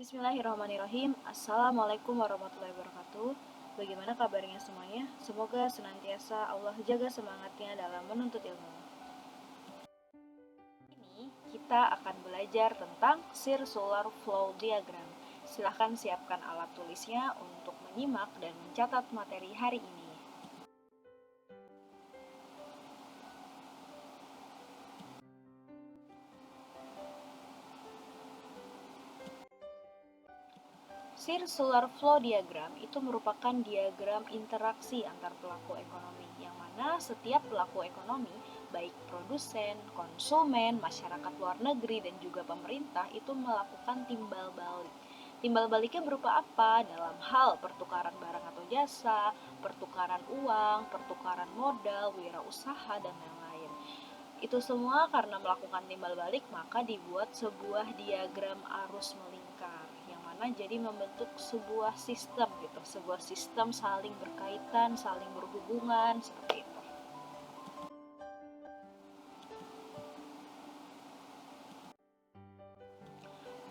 Bismillahirrahmanirrahim. Assalamualaikum warahmatullahi wabarakatuh. Bagaimana kabarnya semuanya? Semoga senantiasa Allah jaga semangatnya dalam menuntut ilmu. Ini kita akan belajar tentang circular flow diagram. Silahkan siapkan alat tulisnya untuk menyimak dan mencatat materi hari ini. Circular flow diagram itu merupakan diagram interaksi antar pelaku ekonomi, yang mana setiap pelaku ekonomi, baik produsen, konsumen, masyarakat luar negeri, dan juga pemerintah itu melakukan timbal balik. Timbal baliknya berupa apa? Dalam hal pertukaran barang atau jasa, pertukaran uang, pertukaran modal, wirausaha, dan lain-lain. Itu semua karena melakukan timbal balik, maka dibuat sebuah diagram arus melingkar, yang mana jadi membentuk sebuah sistem gitu, sebuah sistem saling berkaitan, saling berhubungan, seperti itu.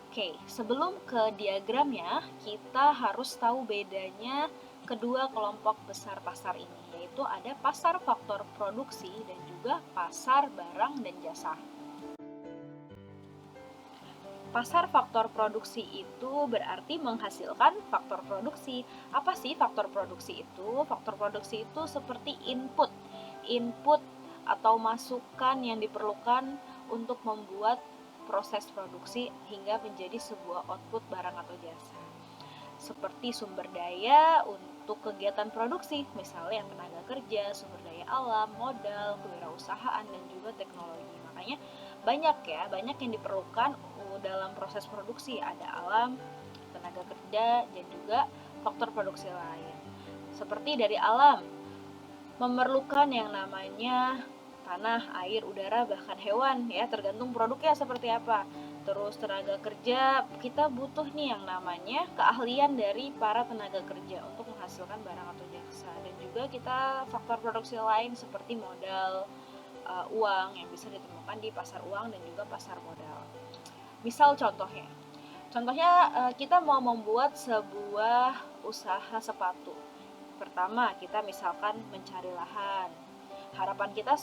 Oke, sebelum ke diagramnya, kita harus tahu bedanya kedua kelompok besar pasar ini, yaitu ada pasar faktor produksi dan juga pasar barang dan jasa. Pasar faktor produksi itu berarti menghasilkan faktor produksi. Apa sih faktor produksi itu? Faktor produksi itu seperti input atau masukan yang diperlukan untuk membuat proses produksi hingga menjadi sebuah output barang atau jasa. Seperti sumber daya untuk kegiatan produksi, misalnya tenaga kerja, sumber daya alam, modal, kewirausahaan, dan juga teknologi. Makanya banyak yang diperlukan dalam proses produksi. Ada alam, tenaga kerja, dan juga faktor produksi lain. Seperti dari alam, memerlukan yang namanya tanah, air, udara, bahkan hewan, ya, tergantung produknya seperti apa. Terus tenaga kerja, kita butuh nih yang namanya keahlian dari para tenaga kerja untuk menghasilkan barang atau jasa. Dan juga kita faktor produksi lain seperti modal, uang yang bisa ditemukan di pasar uang dan juga pasar modal. Misal contohnya kita mau membuat sebuah usaha sepatu. Pertama, kita misalkan mencari lahan. Harapan kita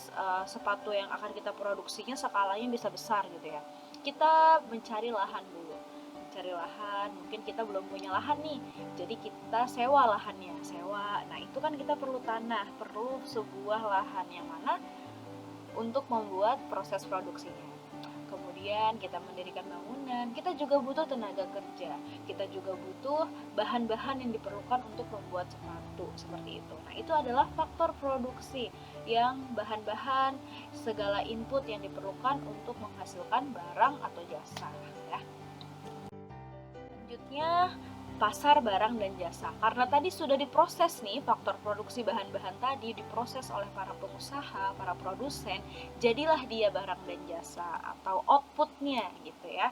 sepatu yang akan kita produksinya skalanya bisa besar gitu ya. Kita mencari lahan dulu. Mencari lahan, mungkin kita belum punya lahan nih. Jadi kita sewa lahannya, Nah, itu kan kita perlu tanah, perlu sebuah lahan yang mana untuk membuat proses produksinya. Kemudian kita mendirikan bangunan, kita juga butuh tenaga kerja, kita juga butuh bahan-bahan yang diperlukan untuk membuat sepatu, seperti itu. Nah, itu adalah faktor produksi, yang bahan-bahan, segala input yang diperlukan untuk menghasilkan barang atau jasa, ya. Selanjutnya, pasar barang dan jasa. Karena tadi sudah diproses nih, faktor produksi bahan-bahan tadi diproses oleh para pengusaha, para produsen, jadilah dia barang dan jasa atau outputnya gitu ya.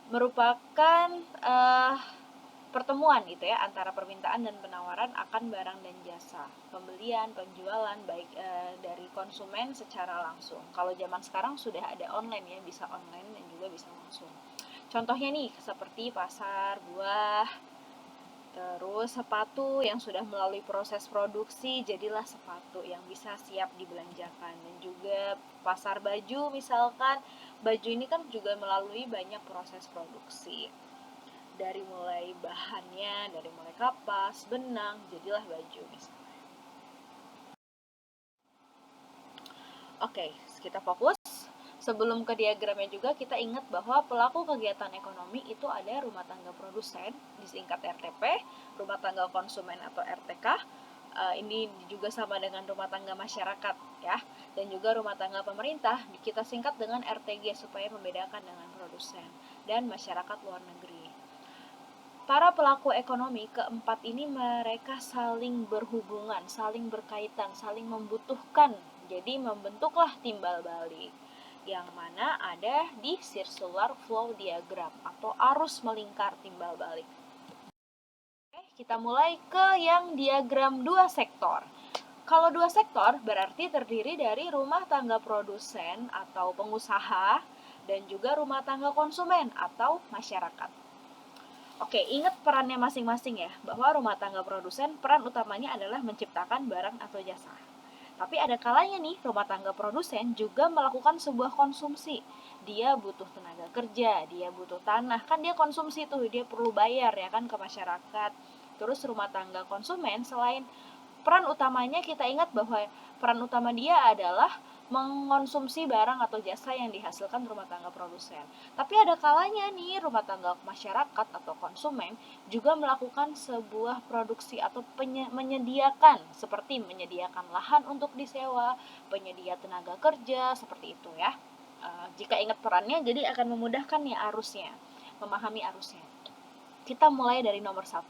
Merupakan pertemuan gitu ya antara permintaan dan penawaran akan barang dan jasa, pembelian, penjualan, baik dari konsumen secara langsung. Kalau zaman sekarang sudah ada online ya, bisa online dan juga bisa langsung. Contohnya nih, seperti pasar buah, terus sepatu yang sudah melalui proses produksi, jadilah sepatu yang bisa siap dibelanjakan. Dan juga pasar baju, misalkan, baju ini kan juga melalui banyak proses produksi. Dari mulai bahannya, dari mulai kapas, benang, jadilah baju misalnya. Oke, kita fokus. Sebelum ke diagramnya juga, kita ingat bahwa pelaku kegiatan ekonomi itu ada rumah tangga produsen, disingkat RTP, rumah tangga konsumen atau RTK, ini juga sama dengan rumah tangga masyarakat ya, dan juga rumah tangga pemerintah kita singkat dengan RTG supaya membedakan dengan produsen, dan masyarakat luar negeri. Para pelaku ekonomi keempat ini mereka saling berhubungan, saling berkaitan, saling membutuhkan, jadi membentuklah timbal balik, yang mana ada di circular flow diagram atau arus melingkar timbal balik. Oke, kita mulai ke yang diagram dua sektor. Kalau dua sektor berarti terdiri dari rumah tangga produsen atau pengusaha dan juga rumah tangga konsumen atau masyarakat. Oke, ingat perannya masing-masing ya, bahwa rumah tangga produsen peran utamanya adalah menciptakan barang atau jasa. Tapi ada kalanya nih, rumah tangga produsen juga melakukan sebuah konsumsi. Dia butuh tenaga kerja, dia butuh tanah, kan dia konsumsi tuh, dia perlu bayar ya kan ke masyarakat. Terus rumah tangga konsumen selain peran utamanya, kita ingat bahwa peran utama dia adalah mengonsumsi barang atau jasa yang dihasilkan rumah tangga produsen. Tapi ada kalanya nih rumah tangga masyarakat atau konsumen juga melakukan sebuah produksi atau menyediakan, seperti menyediakan lahan untuk disewa, penyedia tenaga kerja, seperti itu ya. Jika ingat perannya, jadi akan memudahkan nih arusnya, memahami arusnya. Kita mulai dari nomor 1.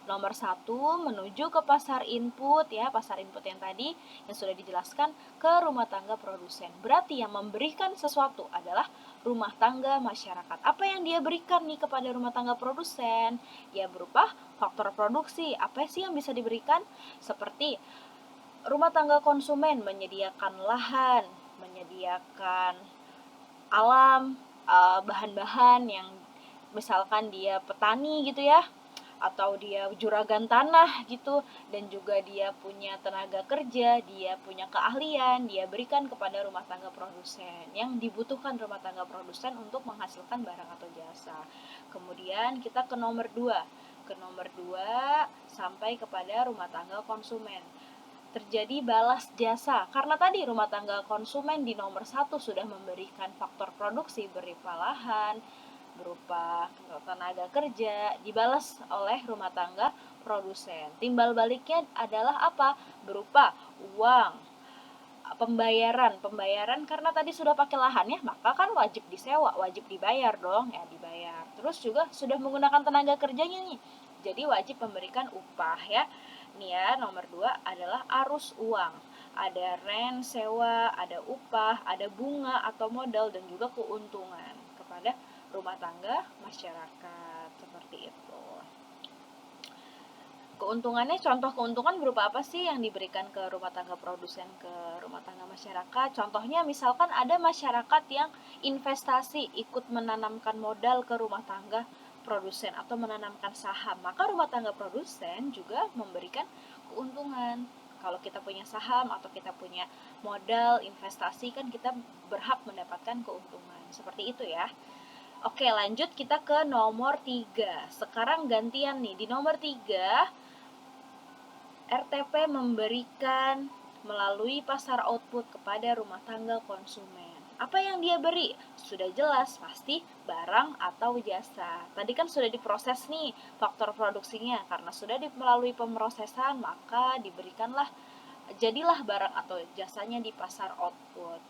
Nomor 1 menuju ke pasar input ya, pasar input yang tadi yang sudah dijelaskan, ke rumah tangga produsen. Berarti yang memberikan sesuatu adalah rumah tangga masyarakat. Apa yang dia berikan nih kepada rumah tangga produsen? Ya berupa faktor produksi. Apa sih yang bisa diberikan? Seperti rumah tangga konsumen menyediakan lahan, menyediakan alam, bahan-bahan yang misalkan dia petani gitu ya, atau dia juragan tanah gitu, dan juga dia punya tenaga kerja, dia punya keahlian, dia berikan kepada rumah tangga produsen yang dibutuhkan rumah tangga produsen untuk menghasilkan barang atau jasa. Kemudian kita ke nomor 2. Ke nomor 2 sampai kepada rumah tangga konsumen. Terjadi balas jasa, karena tadi rumah tangga konsumen di nomor 1 sudah memberikan faktor produksi berupa lahan, berupa tenaga kerja, dibalas oleh rumah tangga produsen. Timbal baliknya adalah apa? Berupa uang, pembayaran karena tadi sudah pakai lahan ya, maka kan wajib disewa, wajib dibayar dong ya, dibayar. Terus juga sudah menggunakan tenaga kerjanya nih, jadi wajib memberikan upah ya. Nih ya, nomor 2 adalah arus uang. Ada rent, sewa, ada upah, ada bunga atau modal, dan juga keuntungan kepada rumah tangga masyarakat, seperti itu. Keuntungannya, contoh keuntungan berupa apa sih yang diberikan ke rumah tangga produsen ke rumah tangga masyarakat? Contohnya misalkan ada masyarakat yang investasi, ikut menanamkan modal ke rumah tangga produsen atau menanamkan saham, maka rumah tangga produsen juga memberikan keuntungan. Kalau kita punya saham atau kita punya modal investasi, kan kita berhak mendapatkan keuntungan. Seperti itu ya. Oke, lanjut kita ke nomor 3. Sekarang gantian nih. Di nomor 3, RTP memberikan melalui pasar output kepada rumah tangga konsumen. Apa yang dia beri? Sudah jelas, pasti barang atau jasa. Tadi kan sudah diproses nih faktor produksinya. Karena sudah melalui pemrosesan, maka jadilah barang atau jasanya di pasar output,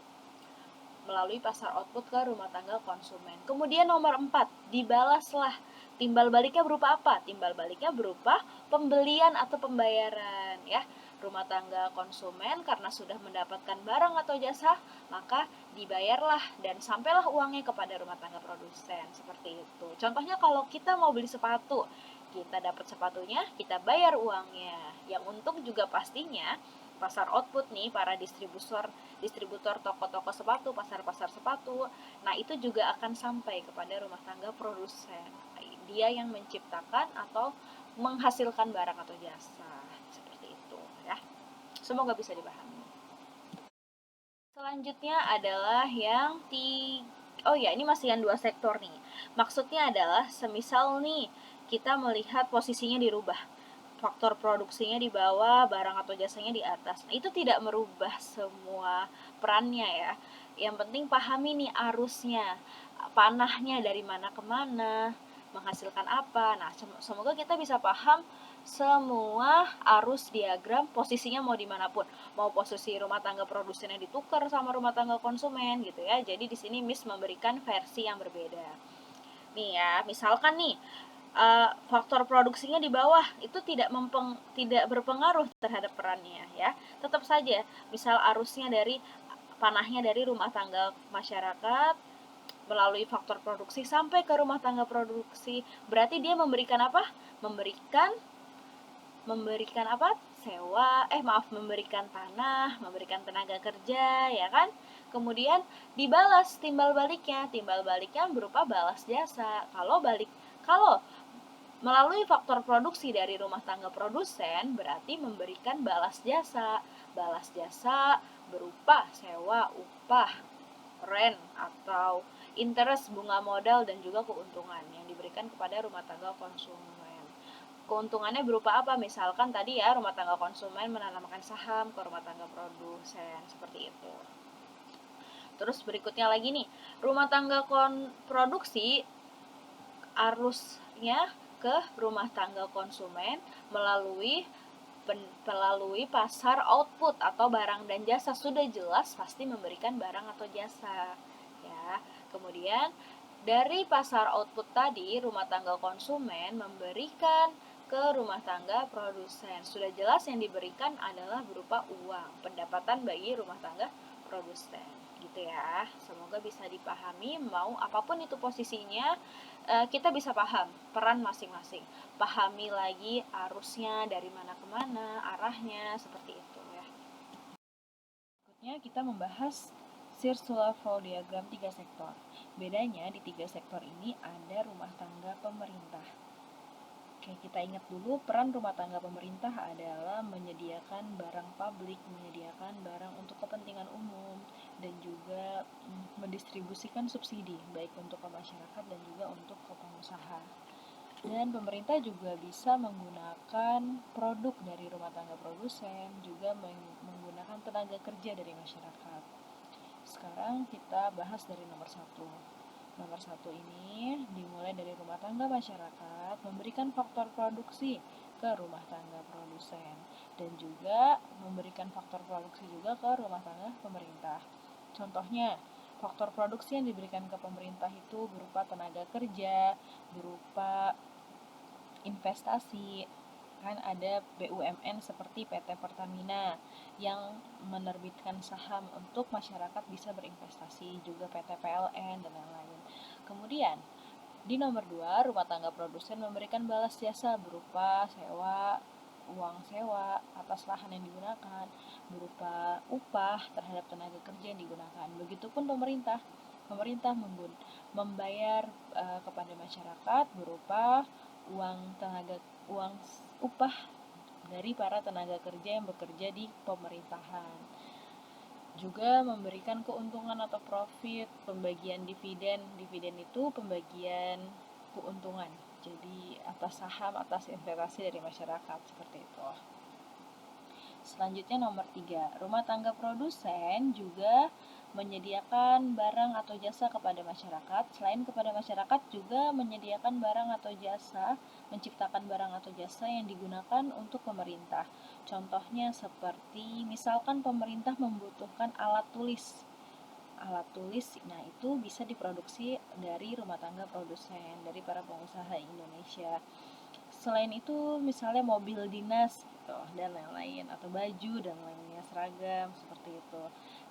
melalui pasar output ke rumah tangga konsumen. Kemudian nomor 4, dibalaslah. Timbal baliknya berupa apa? Timbal baliknya berupa pembelian atau pembayaran ya. Rumah tangga konsumen karena sudah mendapatkan barang atau jasa, maka dibayarlah dan sampailah uangnya kepada rumah tangga produsen, seperti itu. Contohnya kalau kita mau beli sepatu, kita dapat sepatunya, kita bayar uangnya. Yang untung juga pastinya pasar output nih, para distributor toko-toko sepatu, pasar-pasar sepatu. Nah, itu juga akan sampai kepada rumah tangga produsen. Dia yang menciptakan atau menghasilkan barang atau jasa. Seperti itu ya. Semoga bisa dipahami. Selanjutnya adalah yang ini masih yang 2 sektor nih. Maksudnya adalah semisal nih kita melihat posisinya dirubah, faktor produksinya di bawah, barang atau jasanya di atas. Nah, itu tidak merubah semua perannya ya. Yang penting pahami nih arusnya, panahnya dari mana ke mana, menghasilkan apa. Nah, semoga kita bisa paham semua arus diagram, posisinya mau dimanapun, mau posisi rumah tangga produsennya ditukar sama rumah tangga konsumen gitu ya. Jadi di sini Miss memberikan versi yang berbeda. Nih ya, misalkan nih faktor produksinya di bawah itu tidak berpengaruh terhadap perannya ya. Tetap saja, misal arusnya dari panahnya dari rumah tangga masyarakat melalui faktor produksi sampai ke rumah tangga produksi, berarti dia memberikan apa? Memberikan apa? Memberikan tanah, memberikan tenaga kerja, ya kan? Kemudian dibalas timbal baliknya berupa balas jasa. Kalau Melalui faktor produksi dari rumah tangga produsen berarti memberikan balas jasa. Balas jasa berupa sewa, upah, rent, atau interest bunga modal dan juga keuntungan yang diberikan kepada rumah tangga konsumen. Keuntungannya berupa apa? Misalkan tadi ya, rumah tangga konsumen menanamkan saham ke rumah tangga produsen, seperti itu. Terus berikutnya lagi nih, rumah tangga produksi arusnya ke rumah tangga konsumen melalui pasar output atau barang dan jasa. Sudah jelas pasti memberikan barang atau jasa ya. Kemudian dari pasar output tadi, rumah tangga konsumen memberikan ke rumah tangga produsen. Sudah jelas yang diberikan adalah berupa uang, pendapatan bagi rumah tangga produsen. Gitu ya. Semoga bisa dipahami, mau apapun itu posisinya, kita bisa paham peran masing-masing. Pahami lagi arusnya dari mana ke mana, arahnya, seperti itu ya. Berikutnya kita membahas circular flow diagram 3 sektor. Bedanya di 3 sektor ini ada rumah tangga pemerintah. Oke, kita ingat dulu peran rumah tangga pemerintah adalah menyediakan barang publik, menyediakan barang untuk kepentingan umum, dan juga mendistribusikan subsidi, baik untuk ke masyarakat dan juga untuk ke pengusaha. Dan pemerintah juga bisa menggunakan produk dari rumah tangga produsen, juga menggunakan tenaga kerja dari masyarakat. Sekarang kita bahas dari nomor 1. Nomor 1 ini dimulai dari rumah tangga masyarakat, memberikan faktor produksi ke rumah tangga produsen, dan juga memberikan faktor produksi juga ke rumah tangga pemerintah. Contohnya, faktor produksi yang diberikan ke pemerintah itu berupa tenaga kerja, berupa investasi. Kan ada BUMN seperti PT Pertamina yang menerbitkan saham untuk masyarakat bisa berinvestasi, juga PT PLN dan lain-lain. Kemudian di nomor 2, rumah tangga produsen memberikan balas jasa berupa sewa, uang sewa atas lahan yang digunakan, berupa upah terhadap tenaga kerja yang digunakan. Begitupun pemerintah. Pemerintah membayar kepada masyarakat berupa uang upah dari para tenaga kerja yang bekerja di pemerintahan. Juga memberikan keuntungan atau profit, pembagian dividen. Dividen itu pembagian keuntungan. Jadi atas saham, atas investasi dari masyarakat, seperti itu. Selanjutnya nomor 3, rumah tangga produsen juga menyediakan barang atau jasa kepada masyarakat. Selain kepada masyarakat juga menyediakan barang atau jasa, menciptakan barang atau jasa yang digunakan untuk pemerintah. Contohnya seperti misalkan pemerintah membutuhkan alat tulis. Alat tulis, nah itu bisa diproduksi dari rumah tangga produsen, dari para pengusaha Indonesia. Selain itu misalnya mobil dinas gitu, dan lain-lain, atau baju dan lainnya, seragam seperti itu.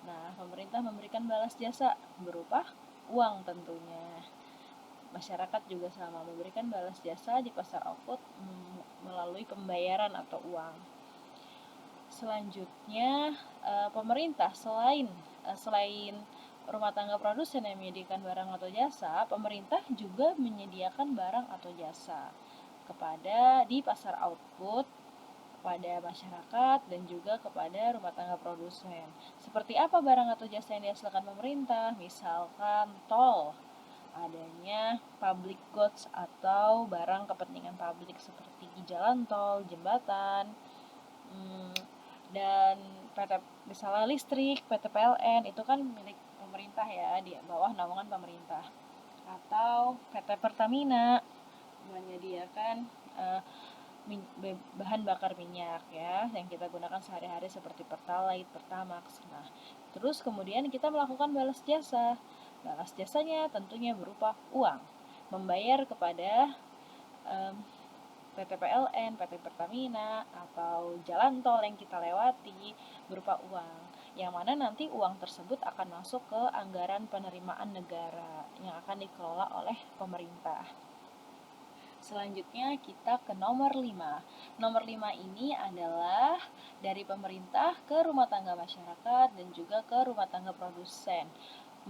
Nah, pemerintah memberikan balas jasa berupa uang tentunya. Masyarakat juga sama memberikan balas jasa di pasar output melalui pembayaran atau uang. Selanjutnya pemerintah selain rumah tangga produsen yang menyediakan barang atau jasa, pemerintah juga menyediakan barang atau jasa di pasar output kepada masyarakat dan juga kepada rumah tangga produsen. Seperti apa barang atau jasa yang dihasilkan pemerintah? Misalkan tol, adanya public goods atau barang kepentingan publik seperti jalan tol, jembatan, dan misalnya listrik, PT PLN itu kan milik pemerintah ya, di bawah naungan pemerintah. Atau PT Pertamina menyediakan bahan bakar minyak ya yang kita gunakan sehari-hari seperti Pertalite, Pertamax. Nah, terus kemudian kita melakukan balas jasa. Balas jasanya tentunya berupa uang, membayar kepada PT PLN, PT Pertamina, atau jalan tol yang kita lewati berupa uang, yang mana nanti uang tersebut akan masuk ke anggaran penerimaan negara yang akan dikelola oleh pemerintah. Selanjutnya kita ke nomor 5. Nomor 5 ini adalah dari pemerintah ke rumah tangga masyarakat dan juga ke rumah tangga produsen.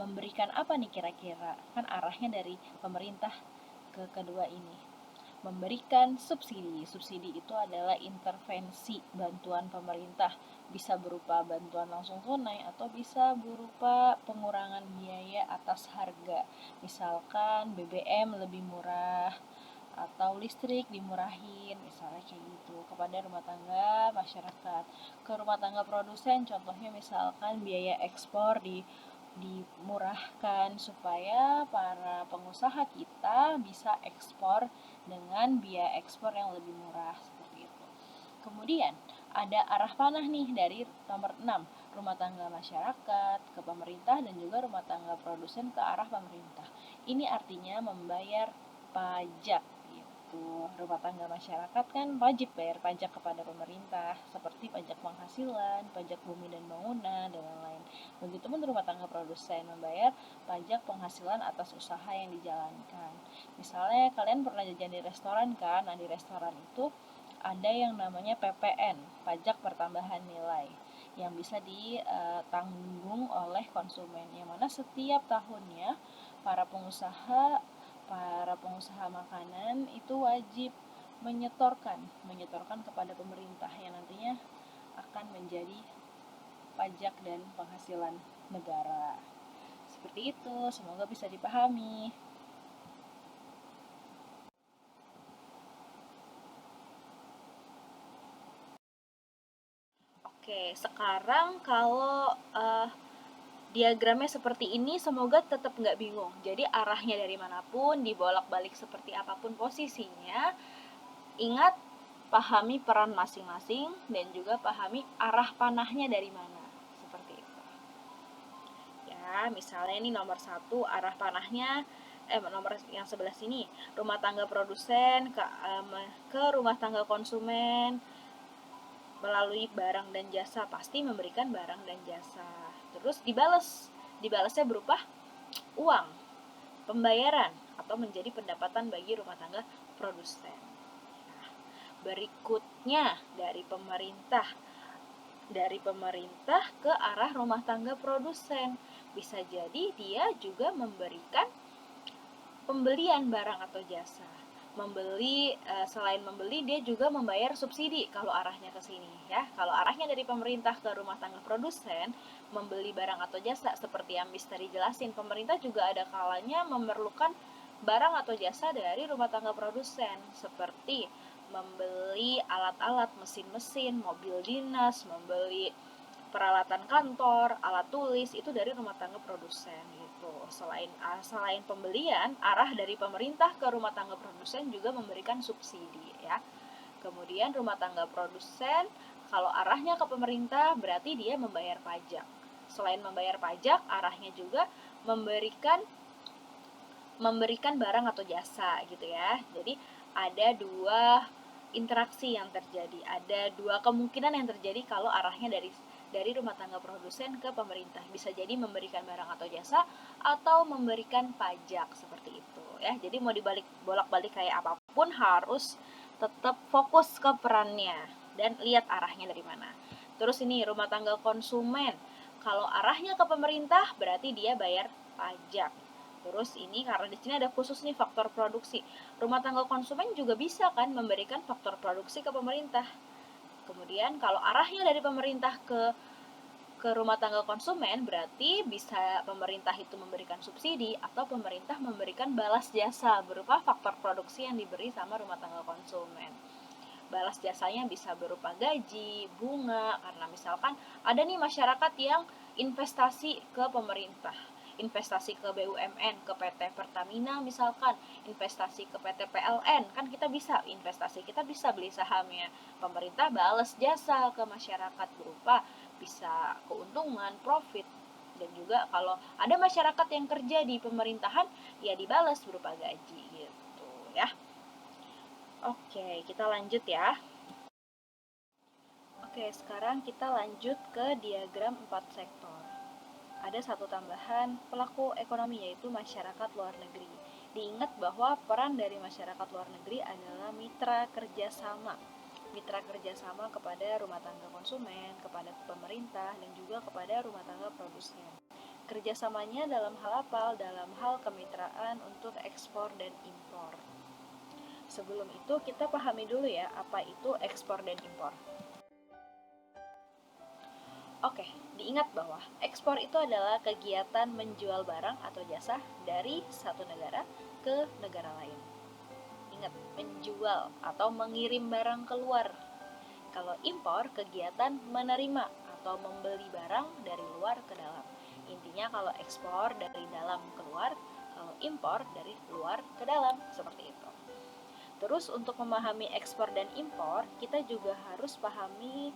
Memberikan apa nih kira-kira? Kan arahnya dari pemerintah ke kedua ini. memberikan subsidi. Subsidi itu adalah intervensi bantuan pemerintah, bisa berupa bantuan langsung tunai atau bisa berupa pengurangan biaya atas harga. Misalkan BBM lebih murah atau listrik dimurahin, misalnya kayak gitu, kepada rumah tangga masyarakat. Ke rumah tangga produsen contohnya misalkan biaya ekspor dimurahkan supaya para pengusaha kita bisa ekspor dengan biaya ekspor yang lebih murah, seperti itu. Kemudian ada arah panah nih dari nomor 6, rumah tangga masyarakat ke pemerintah dan juga rumah tangga produsen ke arah pemerintah. Ini artinya membayar pajak gitu. Rumah tangga masyarakat kan wajib bayar pajak kepada pemerintah, seperti pajak penghasilan, pajak bumi dan bangunan, dan lain-lain. Begitupun rumah tangga produsen membayar pajak penghasilan atas usaha yang dijalankan. Misalnya kalian pernah jajan di restoran kan? Nah, di restoran itu ada yang namanya PPN, pajak pertambahan nilai, yang bisa ditanggung oleh konsumen, yang mana setiap tahunnya para pengusaha makanan itu wajib menyetorkan kepada pemerintah yang nantinya akan menjadi pajak dan penghasilan negara. Seperti itu, semoga bisa dipahami. Oke, sekarang kalau diagramnya seperti ini, semoga tetap nggak bingung. Jadi arahnya dari manapun, dibolak-balik seperti apapun posisinya, ingat pahami peran masing-masing dan juga pahami arah panahnya dari mana. Seperti itu. Ya, misalnya ini nomor 1 arah panahnya nomor yang sebelah sini, rumah tangga produsen ke rumah tangga konsumen melalui barang dan jasa, pasti memberikan barang dan jasa. Terus dibalasnya berupa uang, pembayaran atau menjadi pendapatan bagi rumah tangga produsen. Nah, berikutnya dari pemerintah ke arah rumah tangga produsen, bisa jadi dia juga memberikan pembelian barang atau jasa. Selain membeli, dia juga membayar subsidi kalau arahnya ke sini ya. Kalau arahnya dari pemerintah ke rumah tangga produsen, membeli barang atau jasa, seperti yang Mister jelasin, pemerintah juga ada kalanya memerlukan barang atau jasa dari rumah tangga produsen, seperti membeli alat-alat, mesin-mesin, mobil dinas, membeli peralatan kantor, alat tulis, itu dari rumah tangga produsen gitu. Selain pembelian, arah dari pemerintah ke rumah tangga produsen juga memberikan subsidi ya. Kemudian rumah tangga produsen kalau arahnya ke pemerintah berarti dia membayar pajak. Selain membayar pajak, arahnya juga memberikan barang atau jasa gitu ya. Jadi ada dua interaksi yang terjadi, ada dua kemungkinan yang terjadi kalau arahnya dari rumah tangga produsen ke pemerintah. Bisa jadi memberikan barang atau jasa atau memberikan pajak, seperti itu ya. Jadi mau bolak-balik kayak apapun harus tetap fokus ke perannya dan lihat arahnya dari mana. Terus ini rumah tangga konsumen, kalau arahnya ke pemerintah berarti dia bayar pajak. Terus ini karena di sini ada khusus nih faktor produksi. Rumah tangga konsumen juga bisa kan memberikan faktor produksi ke pemerintah. Kemudian kalau arahnya dari pemerintah ke rumah tangga konsumen, berarti bisa pemerintah itu memberikan subsidi atau pemerintah memberikan balas jasa berupa faktor produksi yang diberi sama rumah tangga konsumen. Balas jasanya bisa berupa gaji, bunga, karena misalkan ada nih masyarakat yang investasi ke pemerintah, investasi ke BUMN, ke PT Pertamina misalkan, investasi ke PT PLN, kan kita bisa investasi, kita bisa beli sahamnya. Pemerintah balas jasa ke masyarakat berupa bisa keuntungan, profit. Dan juga kalau ada masyarakat yang kerja di pemerintahan, ya dibalas berupa gaji gitu ya. Oke, kita lanjut ya. Oke, sekarang kita lanjut ke diagram 4 sektor. Ada satu tambahan pelaku ekonomi, yaitu masyarakat luar negeri. Diingat bahwa peran dari masyarakat luar negeri adalah mitra kerjasama. Mitra kerjasama kepada rumah tangga konsumen, kepada pemerintah, dan juga kepada rumah tangga produsen. Kerjasamanya dalam hal apa? Dalam hal kemitraan untuk ekspor dan impor. sebelum itu kita pahami dulu ya apa itu ekspor dan impor. Oke, diingat bahwa ekspor itu adalah kegiatan menjual barang atau jasa dari satu negara ke negara lain. Ingat, menjual atau mengirim barang keluar. Kalau impor, kegiatan menerima atau membeli barang dari luar ke dalam. Intinya kalau ekspor dari dalam keluar, kalau impor dari luar ke dalam, seperti itu. Terus untuk memahami ekspor dan impor, kita juga harus pahami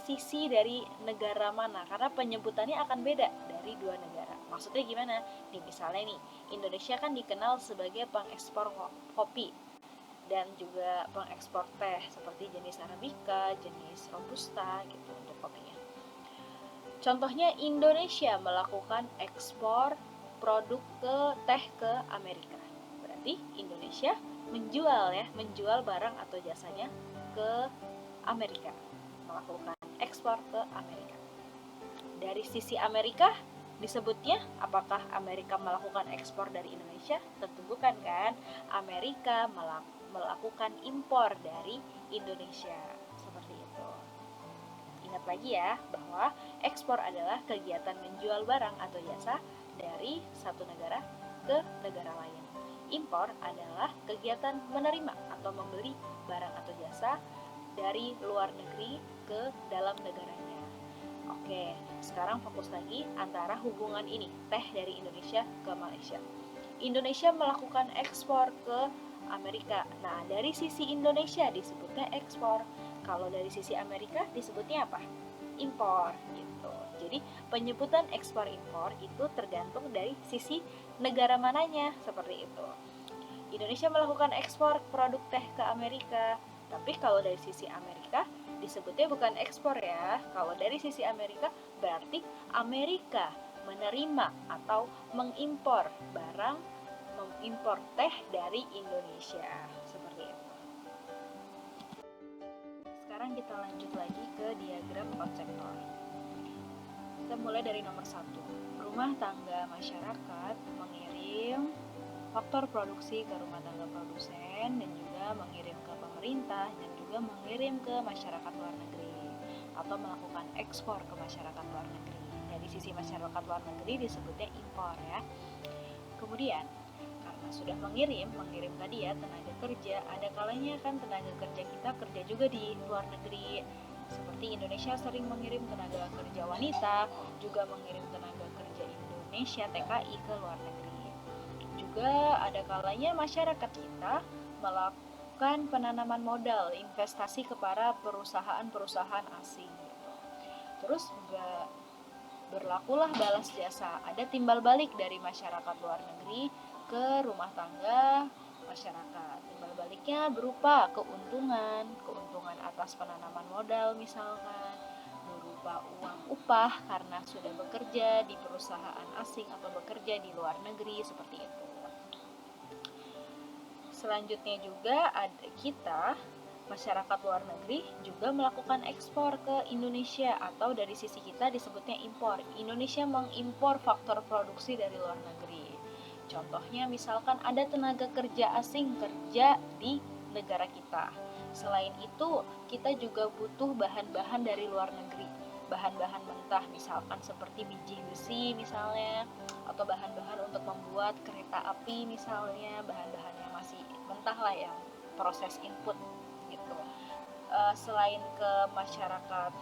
sisi dari negara mana, karena penyebutannya akan beda dari dua negara. Maksudnya gimana? Misalnya nih, Indonesia kan dikenal sebagai pengekspor kopi dan juga pengekspor teh seperti jenis Arabica, jenis Robusta gitu untuk kopinya. Contohnya Indonesia melakukan ekspor produk teh ke Amerika. Berarti Indonesia menjual barang atau jasanya ke Amerika, melakukan ekspor ke Amerika. Dari sisi Amerika disebutnya, apakah Amerika melakukan ekspor dari Indonesia? Tentu bukan kan? Amerika melakukan impor dari Indonesia. Seperti itu. Ingat lagi ya, bahwa ekspor adalah kegiatan menjual barang atau jasa dari satu negara ke negara lain. Impor adalah kegiatan menerima atau membeli barang atau jasa dari luar negeri ke dalam negaranya. Oke, sekarang fokus lagi antara hubungan ini, teh dari Indonesia ke Malaysia. Indonesia melakukan ekspor ke Amerika. Nah, dari sisi Indonesia disebutnya ekspor. Kalau dari sisi Amerika disebutnya apa? Impor gitu. Jadi, penyebutan ekspor impor itu tergantung dari sisi negara mananya, seperti itu. Indonesia melakukan ekspor produk teh ke Amerika. Tapi kalau dari sisi Amerika disebutnya bukan ekspor ya. Kalau dari sisi Amerika berarti Amerika menerima atau mengimpor barang, mengimpor teh dari Indonesia. Seperti itu. Sekarang kita lanjut lagi ke diagram konseptor. Kita mulai dari nomor 1. Rumah tangga masyarakat mengirim faktor produksi ke rumah tangga produsen dan juga mengirim ke pemerintah dan juga mengirim ke masyarakat luar negeri atau melakukan ekspor ke masyarakat luar negeri. Dari sisi masyarakat luar negeri disebutnya impor ya. Kemudian karena sudah mengirim tadi ya tenaga kerja, ada kalanya kan tenaga kerja kita kerja juga di luar negeri. Seperti Indonesia sering mengirim tenaga kerja wanita, juga mengirim tenaga kerja Indonesia TKI ke luar negeri. Juga ada kalanya masyarakat kita melakukan penanaman modal, investasi kepada perusahaan-perusahaan asing gitu. Terus juga berlakulah balas jasa, ada timbal balik dari masyarakat luar negeri ke rumah tangga masyarakat. Timbal baliknya berupa keuntungan atas penanaman modal misalkan, berupa uang upah karena sudah bekerja di perusahaan asing atau bekerja di luar negeri, seperti itu. Selanjutnya juga ada kita masyarakat luar negeri juga melakukan ekspor ke Indonesia atau dari sisi kita disebutnya impor. Indonesia mengimpor faktor produksi dari luar negeri. Contohnya misalkan ada tenaga kerja asing kerja di negara kita. Selain itu, kita juga butuh bahan-bahan dari luar negeri. Bahan-bahan mentah misalkan seperti biji besi misalnya, atau bahan-bahan untuk membuat kereta api misalnya, bahan-bahan yang masih mentah lah yang proses input gitu. Selain ke masyarakat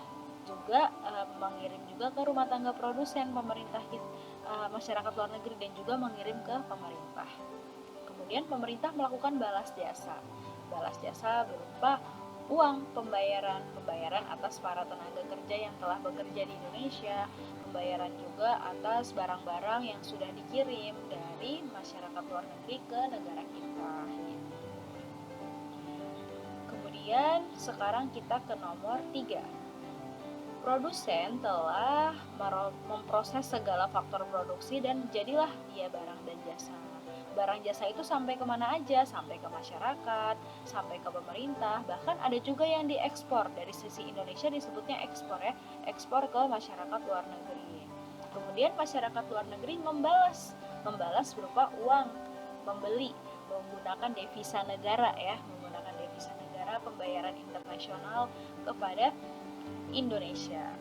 juga mengirim juga ke rumah tangga produsen pemerintah masyarakat luar negeri dan juga mengirim ke pemerintah. Kemudian pemerintah melakukan balas jasa. Balas jasa berupa uang pembayaran atas para tenaga kerja yang telah bekerja di Indonesia, pembayaran juga atas barang-barang yang sudah dikirim dari masyarakat luar negeri ke negara kita. Kemudian sekarang kita ke nomor 3. Produsen telah memproses segala faktor produksi dan jadilah dia barang dan jasa. Barang jasa itu sampai kemana aja? Sampai ke masyarakat, sampai ke pemerintah, bahkan ada juga yang diekspor. Dari sisi Indonesia disebutnya ekspor ya, ekspor ke masyarakat luar negeri. Kemudian masyarakat luar negeri membalas berupa uang, membeli menggunakan devisa negara ya, menggunakan devisa negara pembayaran internasional kepada Indonesia.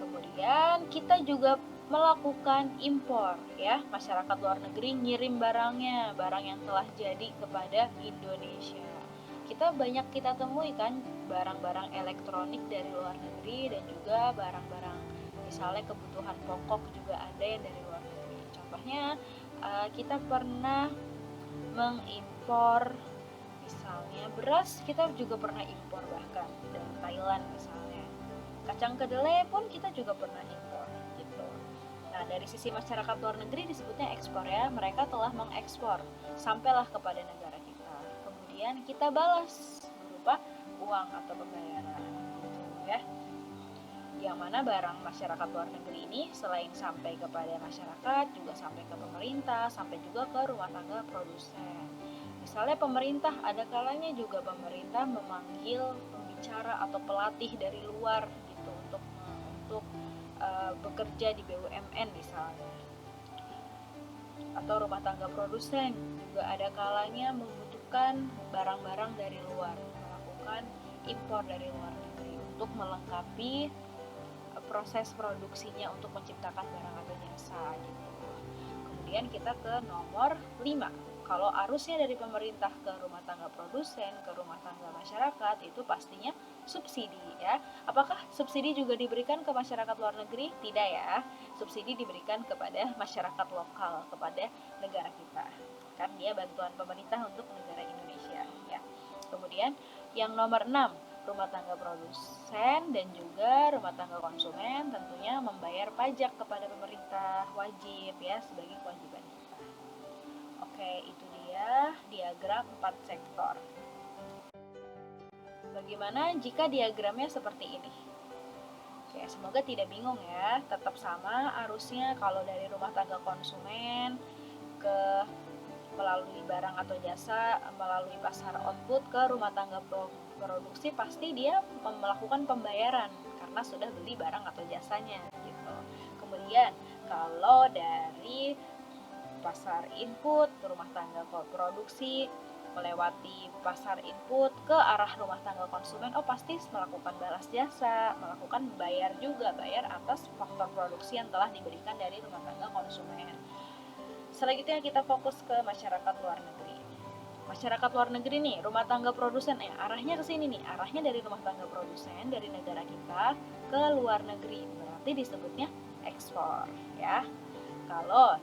Kemudian kita juga melakukan impor ya, masyarakat luar negeri ngirim barangnya, barang yang telah jadi kepada Indonesia. Kita temui kan barang-barang elektronik dari luar negeri dan juga barang-barang misalnya kebutuhan pokok juga ada yang dari luar negeri. Contohnya kita pernah mengimpor misalnya beras, kita juga pernah impor bahkan dari Thailand misalnya. Kacang kedelai pun kita juga pernah impor gitu. Nah, dari sisi masyarakat luar negeri disebutnya ekspor ya, mereka telah mengekspor sampailah kepada negara kita. Kemudian kita balas berupa uang atau pembayaran gitu ya. Yang mana barang masyarakat luar negeri ini selain sampai kepada masyarakat juga sampai ke pemerintah, sampai juga ke rumah tangga produsen. Misalnya pemerintah, ada kalanya juga pemerintah memanggil pembicara atau pelatih dari luar gitu untuk bekerja di BUMN misalnya. Atau rumah tangga produsen juga ada kalanya membutuhkan barang-barang dari luar, melakukan impor dari luar negeri untuk melengkapi proses produksinya untuk menciptakan barang atau jasa gitu. Kemudian kita ke nomor 5. Kalau arusnya dari pemerintah ke rumah tangga produsen, ke rumah tangga masyarakat, itu pastinya subsidi ya. Apakah subsidi juga diberikan ke masyarakat luar negeri? Tidak ya. Subsidi diberikan kepada masyarakat lokal, kepada negara kita. Kan dia bantuan pemerintah untuk negara Indonesia ya. Kemudian yang nomor 6, rumah tangga produsen dan juga rumah tangga konsumen tentunya membayar pajak kepada pemerintah, wajib ya, sebagai kewajiban kita. Oke, itu dia diagram 4 sektor. Bagaimana jika diagramnya seperti ini? Oke, semoga tidak bingung ya, tetap sama arusnya. Kalau dari rumah tangga konsumen ke melalui barang atau jasa, melalui pasar output ke rumah tangga produksi, pasti dia melakukan pembayaran karena sudah beli barang atau jasanya gitu. Kemudian kalau dari pasar input ke rumah tangga produksi melewati pasar input ke arah rumah tangga konsumen, pasti melakukan balas jasa, melakukan bayar atas faktor produksi yang telah diberikan dari rumah tangga konsumen. Selanjutnya kita fokus ke masyarakat luar negeri. Masyarakat luar negeri nih, rumah tangga produsen arahnya ke sini nih, arahnya dari rumah tangga produsen dari negara kita ke luar negeri, berarti disebutnya ekspor ya. Kalau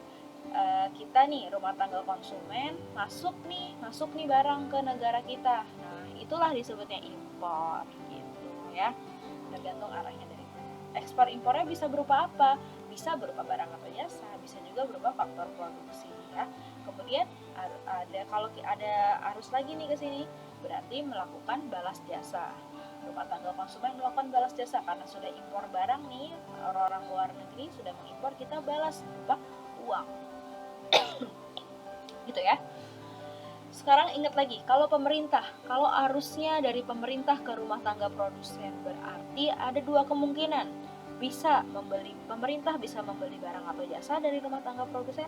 kita nih rumah tangga konsumen masuk nih barang ke negara kita, nah itulah disebutnya impor gitu ya. Tergantung arahnya dari mana. Ekspor impornya bisa berupa apa? Bisa berupa barang atau jasa, bisa juga berupa faktor produksi ya. Kemudian kalau ada arus lagi nih ke sini, berarti melakukan balas jasa. Rumah tangga konsumen melakukan balas jasa karena sudah impor barang nih, orang-orang luar negeri sudah mengimpor, kita balas berupa uang. Gitu ya. Sekarang ingat lagi, kalau arusnya dari pemerintah ke rumah tangga produsen, berarti ada 2 kemungkinan. Pemerintah bisa membeli barang atau jasa dari rumah tangga produsen.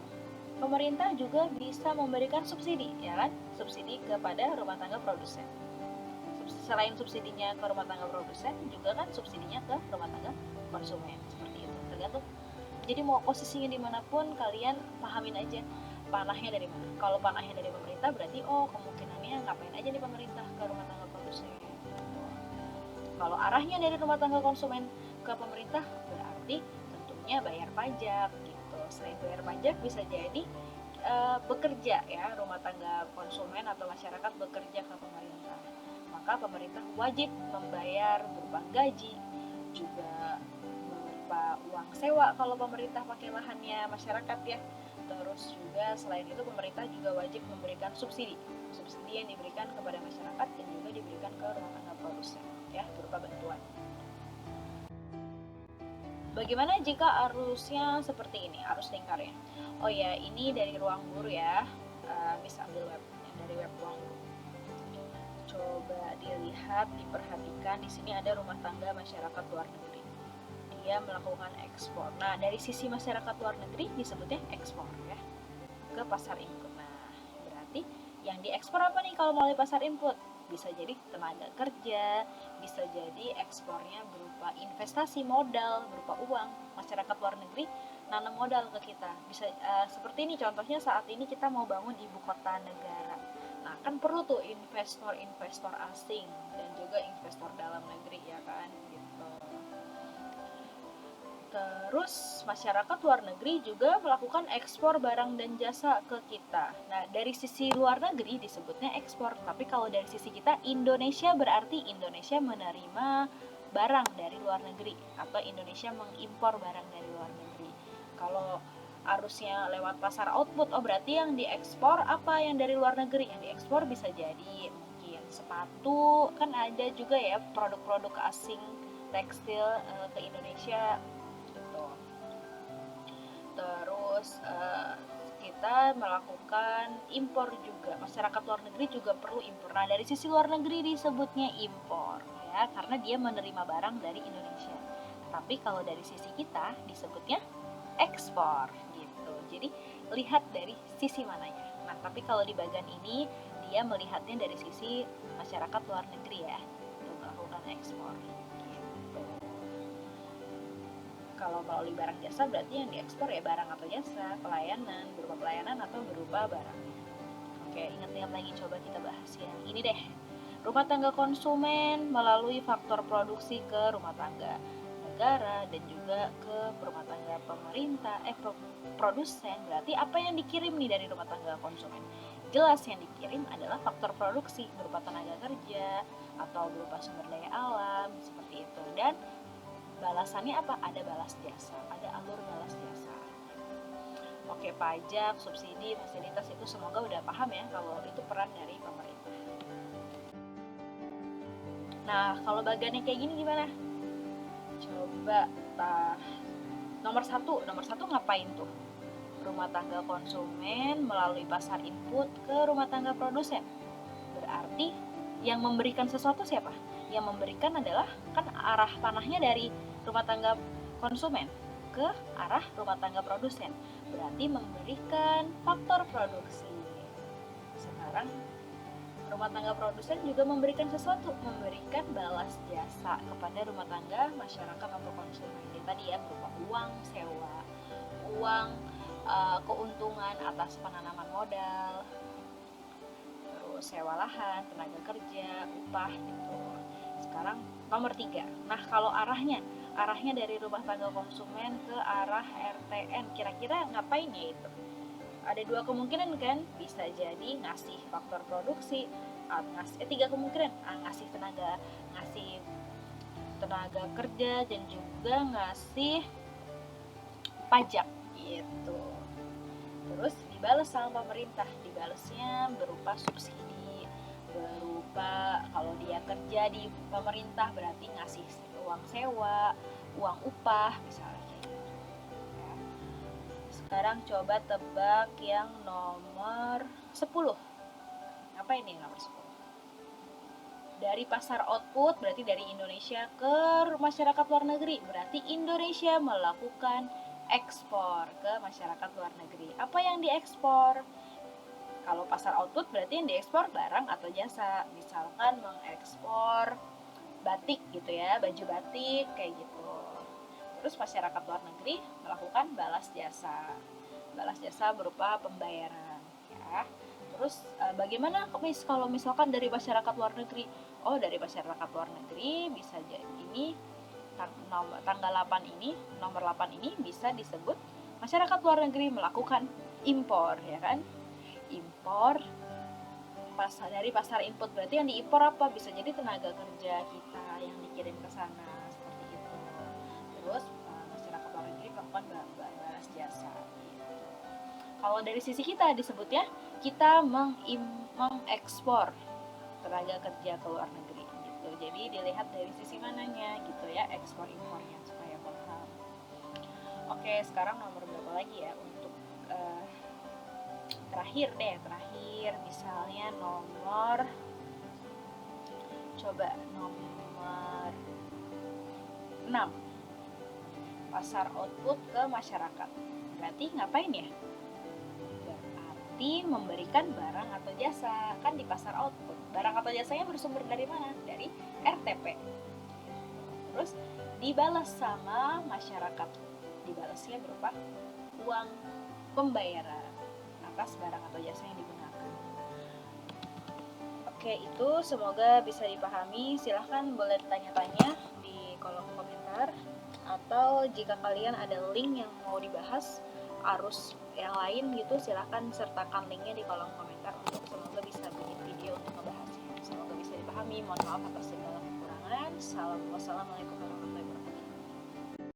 Pemerintah juga bisa memberikan subsidi, ya kan? Subsidi kepada rumah tangga produsen. Selain subsidinya ke rumah tangga produsen, juga kan subsidinya ke rumah tangga konsumen. Seperti itu, tergantung. Jadi mau posisinya dimanapun, kalian pahamin aja panahnya dari mana. Kalau panahnya dari pemerintah, berarti kemungkinannya ngapain aja nih pemerintah ke rumah tangga produsen. Kalau arahnya dari rumah tangga konsumen ke pemerintah, berarti tentunya bayar pajak gitu. Selain bayar pajak, bisa jadi bekerja ya, rumah tangga konsumen atau masyarakat bekerja ke pemerintah. Maka pemerintah wajib membayar berupa gaji, juga berupa uang sewa kalau pemerintah pakai lahannya masyarakat ya. Terus juga selain itu pemerintah juga wajib memberikan subsidi yang diberikan kepada masyarakat dan juga diberikan ke rumah tangga produsen ya, berupa bantuan. Bagaimana jika arusnya seperti ini, arus lingkarnya? Oh ya, ini dari Ruang Guru ya, bisa ambil dari web Ruang Guru. Coba dilihat, diperhatikan, di sini ada rumah tangga masyarakat luar negeri. Dia melakukan ekspor. Nah, dari sisi masyarakat luar negeri disebutnya ekspor ya, ke pasar input. Nah, Yang diekspor apa nih kalau melalui pasar input? Bisa jadi tenaga kerja, bisa jadi ekspornya berupa investasi modal, berupa uang. Masyarakat luar negeri nanam modal ke kita. Bisa seperti ini contohnya saat ini kita mau bangun ibu kota negara. Nah, kan perlu tuh investor-investor asing dan juga investor dalam negeri ya kan gitu. Terus masyarakat luar negeri juga melakukan ekspor barang dan jasa ke kita. Nah, dari sisi luar negeri disebutnya ekspor, tapi kalau dari sisi kita Indonesia berarti Indonesia menerima barang dari luar negeri atau Indonesia mengimpor barang dari luar negeri. Kalau arusnya lewat pasar output, oh berarti yang diekspor apa yang dari luar negeri? Yang diekspor bisa jadi mungkin sepatu, kan ada juga ya produk-produk asing tekstil ke Indonesia gitu. Terus kita melakukan impor juga. Masyarakat luar negeri juga perlu impor. Nah, dari sisi luar negeri disebutnya impor ya, karena dia menerima barang dari Indonesia. Tapi kalau dari sisi kita disebutnya ekspor gitu. Jadi lihat dari sisi mananya. Nah, tapi kalau di bagian ini dia melihatnya dari sisi masyarakat luar negeri ya, untuk melakukan ekspor. Kalau melalui barang jasa berarti yang diekspor ya barang atau jasa, pelayanan, berupa pelayanan atau berupa barangnya. Oke, ingat-ingat lagi, coba kita bahas yang ini deh. Rumah tangga konsumen melalui faktor produksi ke rumah tangga negara dan juga ke rumah tangga pemerintah, produsen. Berarti apa yang dikirim nih dari rumah tangga konsumen? Jelas yang dikirim adalah faktor produksi berupa tenaga kerja atau berupa sumber daya alam seperti itu. Dan balasannya apa? Ada balas jasa, ada alur balas jasa. Oke, pajak, subsidi, fasilitas itu semoga udah paham ya kalau itu peran dari pemerintah. Nah, kalau bagiannya kayak gini gimana? Coba nomor satu ngapain tuh? Rumah tangga konsumen melalui pasar input ke rumah tangga produsen. Berarti yang memberikan sesuatu siapa? Yang memberikan adalah kan arah panahnya dari rumah tangga konsumen ke arah rumah tangga produsen. Berarti memberikan faktor produksi. Sekarang rumah tangga produsen juga memberikan sesuatu, memberikan balas jasa kepada rumah tangga, masyarakat atau konsumen. Yang tadi ya berupa uang sewa, uang keuntungan atas penanaman modal, terus sewa lahan, tenaga kerja, upah gitu. Sekarang nomor 3. Nah, kalau arahnya dari rumah tangga konsumen ke arah RTN, kira-kira ngapain ya itu? Ada 2 kemungkinan kan, bisa jadi ngasih faktor produksi, ngasih 3 kemungkinan, ngasih tenaga kerja dan juga ngasih pajak gitu. Terus dibalas sama pemerintah, dibalasnya berupa subsidi, berupa kalau dia kerja di pemerintah berarti ngasih uang sewa, uang upah misalnya kayak gitu. Ya. Sekarang coba tebak yang nomor 10. Apa ini nomor 10? Dari pasar output berarti dari Indonesia ke masyarakat luar negeri, berarti Indonesia melakukan ekspor ke masyarakat luar negeri. Apa yang diekspor? Kalau pasar output berarti yang diekspor barang atau jasa. Misalkan mengekspor batik gitu ya, baju batik kayak gitu. Terus masyarakat luar negeri melakukan balas jasa. Balas jasa berupa pembayaran ya. Terus bagaimana kalau misalkan dari masyarakat luar negeri? Oh, dari masyarakat luar negeri bisa jadi ini tanggal 8 ini, nomor 8 ini bisa disebut masyarakat luar negeri melakukan impor ya kan? Impor dari pasar input, berarti yang diimpor apa? Bisa jadi tenaga kerja kita yang dikirim ke sana seperti itu. Terus masyarakat luar negeri melakukan balas jasa. Kalau dari sisi kita disebutnya kita mengekspor tenaga kerja ke luar negeri gitu. Jadi dilihat dari sisi mananya gitu ya, ekspor impornya supaya paham. Oke, sekarang nomor berapa lagi ya untuk terakhir misalnya nomor 6, pasar output ke masyarakat. Berarti ngapain ya? berarti memberikan barang atau jasa. Kan di pasar output, barang atau jasanya bersumber dari mana? Dari RTP. Terus dibalas sama masyarakat. Dibalasnya berupa uang pembayaran atas barang atau jasa yang digunakan. Oke, itu semoga bisa dipahami. Silahkan boleh tanya-tanya di kolom komentar, atau jika kalian ada link yang mau dibahas arus yang lain gitu, silahkan sertakan linknya di kolom komentar untuk semoga bisa bikin video untuk ngebahasnya. Semoga bisa dipahami. Mohon maaf atas segala kekurangan. Wassalamualaikum warahmatullahi wabarakatuh.